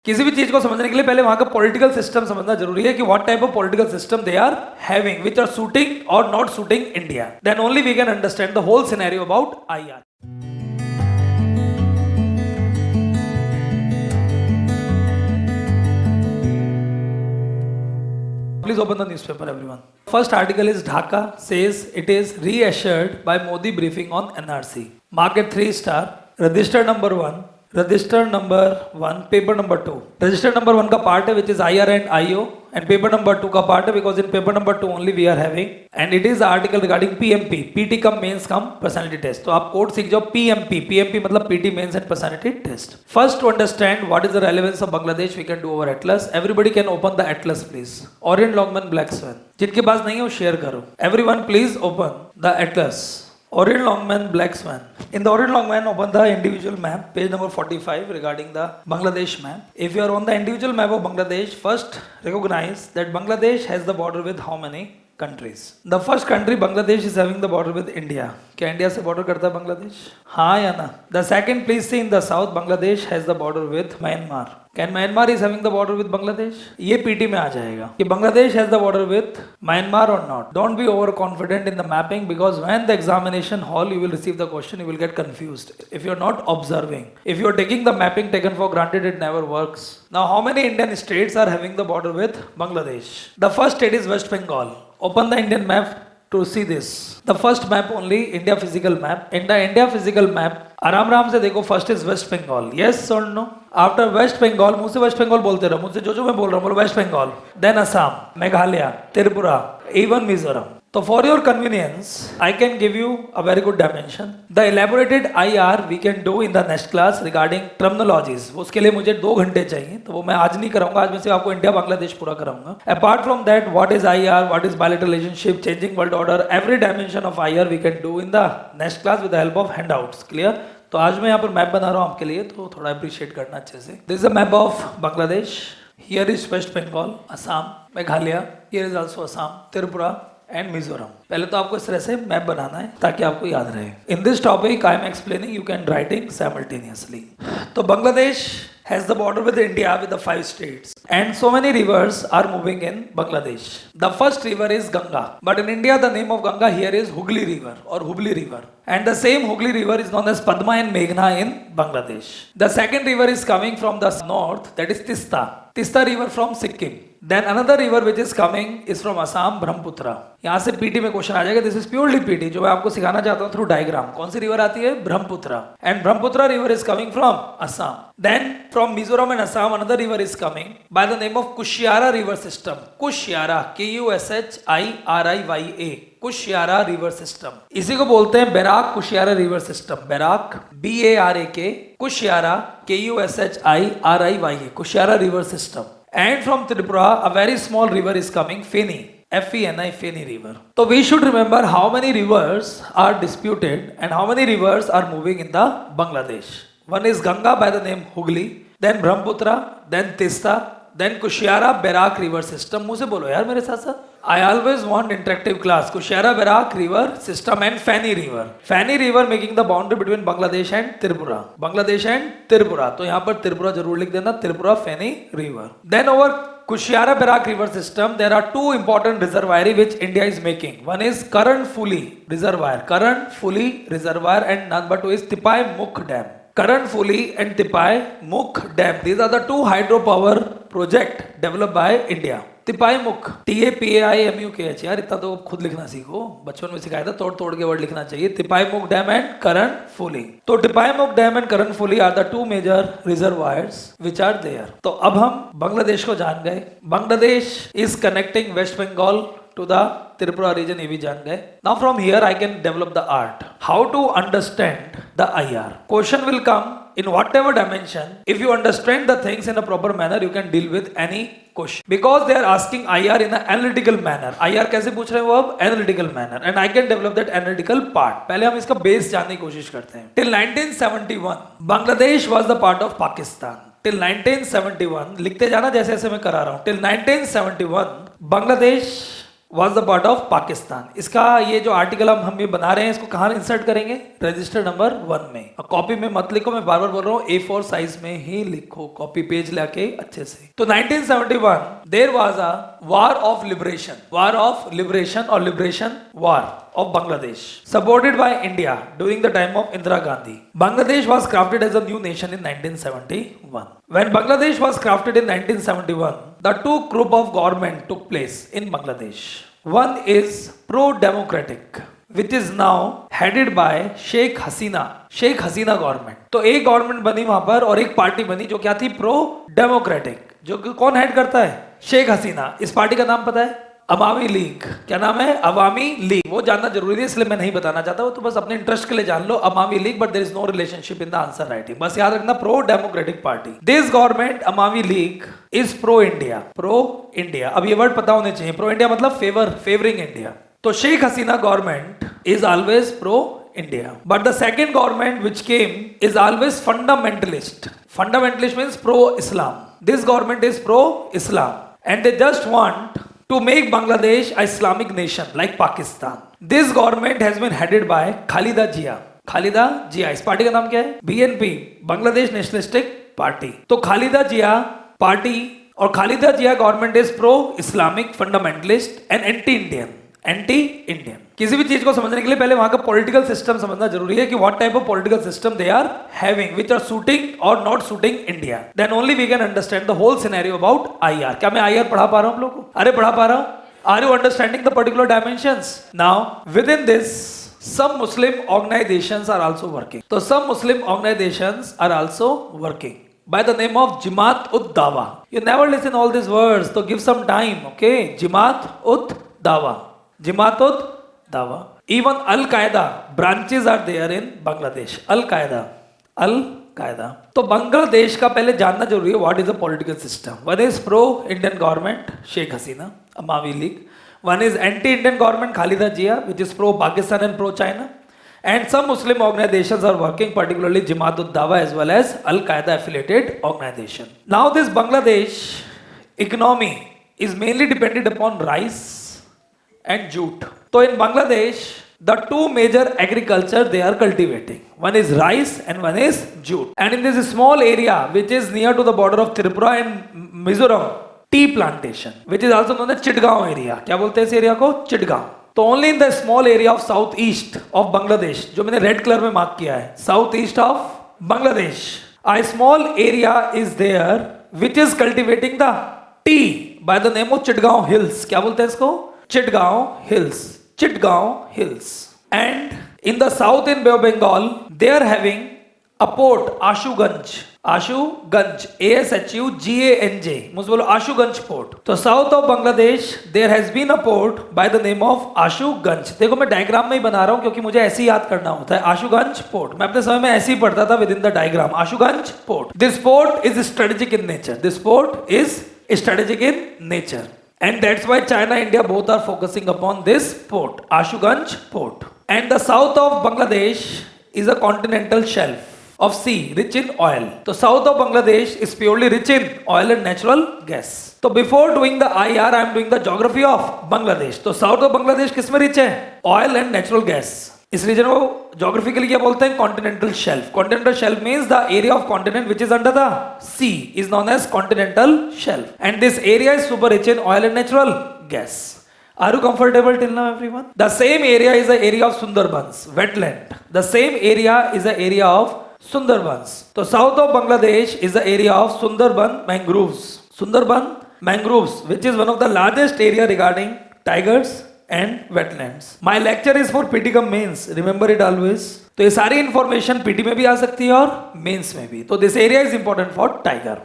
किसी भी चीज को समझने के लिए पहले वहां का पॉलिटिकल सिस्टम समझना जरूरी है कि what type of political system they are having which are suiting और not suiting India, then only we can understand the whole scenario about IR. Please open the newspaper, everyone. First article is Dhaka says it is reassured by Modi briefing on NRC. Market 3 star. Register number 1. Register number 1. Paper number 2. Register number 1 का part है which is IR and IO, and paper number 2 का part है because in paper number 2 only we are having, and it is the article regarding PMP. PT cum mains cum personality test. तो आप code सीख जाओ PMP. PMP मतलब PT mains and personality test. First to understand what is the relevance of Bangladesh we can do over Atlas. Everybody can open the Atlas please. Orient Longman Black Swan. जिनके पास नहीं है वो share करो. Everyone please open the Atlas. Orient Longman Black Swan. In the Orient Longman, open the individual map, page number 45 regarding the Bangladesh map. If you are on the individual map of Bangladesh, first recognize that Bangladesh has the border with how many countries? The first country Bangladesh is having the border with India. क्या India से border करता है बांग्लादेश? हाँ या ना? The second, please see in the south, Bangladesh has the border with Myanmar. Can Myanmar is having the border with Bangladesh? ये PT में आ जाएगा कि Bangladesh has the border with Myanmar or not. Don't be overconfident in the mapping because when the examination hall you will receive the question, you will get confused if you are not observing. If you are taking the mapping taken for granted, it never works. Now, how many Indian states are having the border with Bangladesh? The first state is West Bengal. Open the Indian map to see this. The first map only, India physical map. In the India physical map, आराम से देखो, first is West Bengal. Yes or no? After West Bengal, मुझसे West Bengal बोलते रहो, मुझसे जो मैं बोल रहा हूँ बोलो West Bengal. Then Assam, Meghalaya, Tripura, even Mizoram. So for your convenience, I can give you a very good dimension. The elaborated IR we can do in the next class regarding terminologies. उसके लिए मुझे 2 घंटे चाहिए, तो वो मैं आज नहीं कराऊंगा. आज मैं सिर्फ आपको इंडिया बांग्लादेश पूरा कराऊंगा. Apart from that, what is IR, what is bilateral relationship, changing world order, every dimension of IR we can do in the next class with the help of handouts. Clear? तो आज मैं यहाँ पर map बना रहा हूँ आपके लिए, तो थोड़ा अप्रिशिएट करना अच्छे से. This is a map of Bangladesh. Here is West Bengal, Assam, Meghalaya. Here is also Assam, Tripura and Mizoram. पहले तो आपको इस तरह से मैप बनाना है ताकि आपको याद रहे. In this topic I am explaining, you can writing simultaneously. तो Bangladesh has the border with India with the 5 states and so many rivers are moving in Bangladesh. The first river is Ganga, but in India the name of Ganga here is Hooghly River or Hubli River, and the same Hooghly River is known as Padma and Meghna in Bangladesh. The second river is coming from the north, that is Tista river from Sikkim. Then another river which is coming is from Assam, Brahmaputra. यहाँ से PT में question आ जाएगा. This is purely PT, जो मैं आपको सिखाना चाहता हूँ थ्रू डायग्राम. कौन सी रिवर आती है? Brahmaputra. And Brahmaputra river is coming from Assam. Then from Mizoram and Assam another river is coming by the name of Kushiyara river system. Kushiyara, KUSHIRIYA, Kushiyara river system. इसी को बोलते हैं Barak Kushiyara river system. Barak, BARAK, Kushiyara, KUSHIRIYA, Kushiyara river system. And from Tripura, a very small river is coming, Feni, FENI, Feni river. So we should remember how many rivers are disputed and how many rivers are moving in the Bangladesh. One is Ganga by the name Hooghly, then Brahmaputra, then Tista, then Kushiara Barak river system. मुझे बोलो यार मेरे साथ साथ. I always want interactive class. Kushiara Barak river system and Feni river. Feni river making the boundary between Bangladesh and Tripura. Bangladesh and Tripura. तो यहाँ पर Tripura जरूर लिख देना. Tripura Feni river. Then over Kushiara Barak river system, there are 2 important reservoirs which India is making. One is Karan Fuli reservoir. Karan Fuli reservoir, and number 2 is Tipai Mukh dam. Karan Fuli and Tipai Mukh dam. These are the 2 hydropower project developed by India. तिपाई मुख, TAPAIMUKH. यार इतना तो खुद लिखना सीखो, बचपन में सिखाया था. तोड़ के वर्ड लिखना चाहिए. तिपाई मुख डैम एंड करण फुली. तो Tipaimukh dam and Karnaphuli are the 2 major reservoirs which are there. तो अब हम बांग्लादेश को जान गए. Bangladesh is connecting West Bengal to the Tripura region, ये भी जान गए. Now from here I can develop the art. How to understand the IR. Question will come in whatever dimension. If you understand the things in a proper manner, you can deal with any question. Because they are asking IR in an analytical manner. IR कैसे पूछ रहे हैं वो अब? Analytical manner. And I can develop that analytical part. पहले हम इसका base जानने की कोशिश करते हैं. Till 1971, Bangladesh was the part of Pakistan. Till 1971, लिखते जाना जैसे जैसे मैं करा रहा हूँ. Till 1971, Bangladesh was the part of Pakistan. इसका ये जो आर्टिकल हम ये बना रहे हैं इसको कहाँ इंसर्ट करेंगे? रजिस्टर नंबर 1 में। कॉपी में मत लिखो, मैं बार बार बोल रहा हूँ A4 साइज में ही लिखो, कॉपी पेज लाके अच्छे से। तो 1971 there was a war of liberation और liberation war of Bangladesh, supported by India during the time of Indira Gandhi. Bangladesh was crafted as a new nation in 1971. When Bangladesh was crafted in 1971, the two group of government took place in Bangladesh. One is pro-democratic, which is now headed by Sheikh Hasina government. तो एक government बनी वहां पर और एक party बनी जो क्या थी? Pro democratic. जो कौन हेड करता है? शेख हसीना। इस पार्टी का नाम पता है? अवामी लीग। क्या नाम है? अवामी लीग। वो जानना जरूरी है इसलिए मैं नहीं बताना चाहता, वो तो बस अपने इंटरेस्ट के लिए जान लो, Awami League, but there is no relationship in the answer writing. बस याद रखना, pro democratic party. This government Awami League is pro India. अब ये वर्ड पता होने चाहिए। प्रो इंडिया मतलब फेवरिंग इंडिया। तो Sheikh Hasina government is always pro India, but the second government which came is always fundamentalist means pro Islam. This government is pro Islam and they just want to make Bangladesh a Islamic nation like Pakistan. This government has been headed by Khalida Zia। इस पार्टी का नाम क्या है? BNP, Bangladesh nationalistic party. तो Khalida Zia party और Khalida Zia government is pro Islamic, fundamentalist and anti Indian. किसी भी चीज को समझने के लिए पहले वहां का पॉलिटिकल सिस्टम समझना जरूरी है कि what type of political system they are having, which are suiting और not suiting India. Then only we can understand the whole scenario about IR. क्या मैं आईआर पढ़ा पा रहा हूं आप लोगों को? अरे पढ़ा पा रहा हूं। Are you understanding the particular dimensions? Now within this some Muslim organizations are also working. So some Muslim organizations are also working by the name of Jamaat ud Dawa. You never listen all these words, so give some time, okay? Jamaat ud Dawa. Even Al-Qaeda branches are there in Bangladesh. Al-Qaeda. तो बांग्लादेश का पहले जानना जरूरी है what is a political system. One is pro Indian government Sheikh Hasina Awami League, one is anti Indian government Khaleda Zia which is pro Pakistan and pro China, and some Muslim organizations are working, particularly Jamaat ud Dawa as well as Al-Qaeda affiliated organization. Now this Bangladesh economy is mainly dependent upon rice and jute. So in Bangladesh the two major agriculture they are cultivating, one is rice and one is jute, and in this small area which is near to the border of Tripura and Mizoram, tea plantation which is also known as Chitgaon area. क्या बोलते हैं इस area को? चिटगांव। तो only in the small area of south east of Bangladesh, जो मैंने red colour में mark किया है, south east of Bangladesh, a small area is there which is cultivating the tea by the name of Chitgaon Hills. क्या बोलते हैं इसको? Chitgaon Hills. And in the south in Bay of Bengal, they are having a port, Ashuganj, ASHUGANJ, मुझे बोलो Ashuganj port. तो south of Bangladesh there has been a port by the name of Ashuganj. देखो मैं diagram में ही बना रहा हूं क्योंकि मुझे ऐसे ही याद करना होता है। आशुगंज पोर्ट मैं अपने समय में ऐसे ही पढ़ता था with in the diagram. Ashuganj port, this port is strategic in nature, and that's why China and India both are focusing upon this port, Ashuganj port. And the south of Bangladesh is a continental shelf of sea rich in oil. So south of Bangladesh is purely rich in oil and natural gas. So before doing the IR I am doing the geography of Bangladesh. तो south of Bangladesh किस में rich है? Oil and natural gas. इस region को geographically क्या बोलते हैं? Continental shelf. Continental shelf means the area of continent which is under the sea is known as continental shelf, and this area is super rich in oil and natural gas. Are you comfortable till now, everyone? The same area is the area of Sundarbans, wetland. The same area is the area of Sundarbans. So south of Bangladesh is the area of Sundarban mangroves, which is one of the largest area regarding tigers and wetlands. My lecture is for PT cum mains, remember it always. तो ये सारी information PT में भी आ सकती है और mains में भी। तो this area is important for tiger.